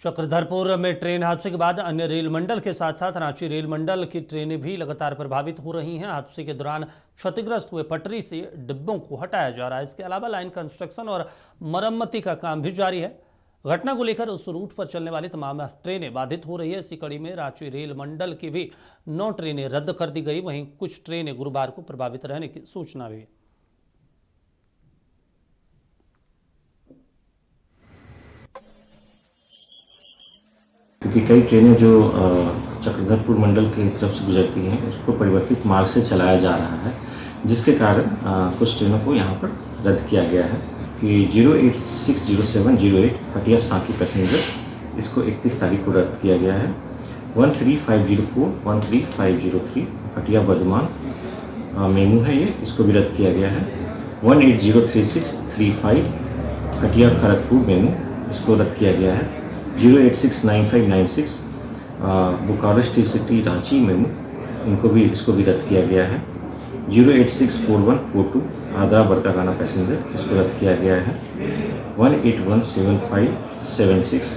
चक्रधरपुर में ट्रेन हादसे के बाद अन्य रेल मंडल के साथ साथ रांची रेल मंडल की ट्रेनें भी लगातार प्रभावित हो रही हैं। हादसे के दौरान क्षतिग्रस्त हुए पटरी से डिब्बों को हटाया जा रहा है। इसके अलावा लाइन कंस्ट्रक्शन और मरम्मती का काम भी जारी है। घटना को लेकर उस रूट पर चलने वाली तमाम ट्रेनें बाधित हो रही है। इसी कड़ी में रांची रेल मंडल की भी 9 ट्रेनें रद्द कर दी गई। वहीं कुछ ट्रेनें गुरुवार को प्रभावित रहने की सूचना भी है। क्योंकि कई ट्रेनें जो चक्रधरपुर मंडल की तरफ से गुजरती हैं उसको परिवर्तित मार्ग से चलाया जा रहा है, जिसके कारण कुछ ट्रेनों को यहाँ पर रद्द किया गया है कि 0860708 हटिया सांकी पैसेंजर इसको 31 तारीख को रद्द किया गया है। 13504 13503 हटिया बर्धमान मेमू है, ये इसको भी रद्द किया गया है। 1803635 हटिया खड़गपुर मेमू इसको रद्द किया गया है। 0869596 बोकारो स्टी सिटी रांची मेमू इसको भी रद्द किया गया है। 0864142 आगरा बरकाकाना पैसेंजर इसको रद्द किया गया है। 1817576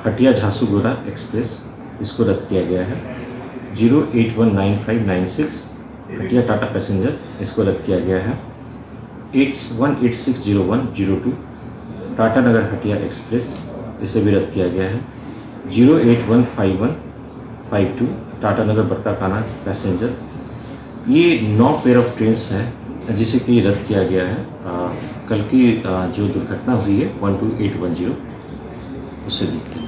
हटिया झांसूगुड़ा एक्सप्रेस इसको रद्द किया गया है। 0819596 हटिया टाटा पैसेंजर इसको रद्द किया गया है। 1860102 टाटा नगर हटिया एक्सप्रेस इसे भी रद्द किया गया है। 0815152 टाटा नगर बरकाकाना पैसेंजर, ये 9 पेयर ऑफ ट्रेन्स हैं जिसे कि रद्द किया गया है। कल की जो दुर्घटना हुई है 12810 उससे देखते हैं।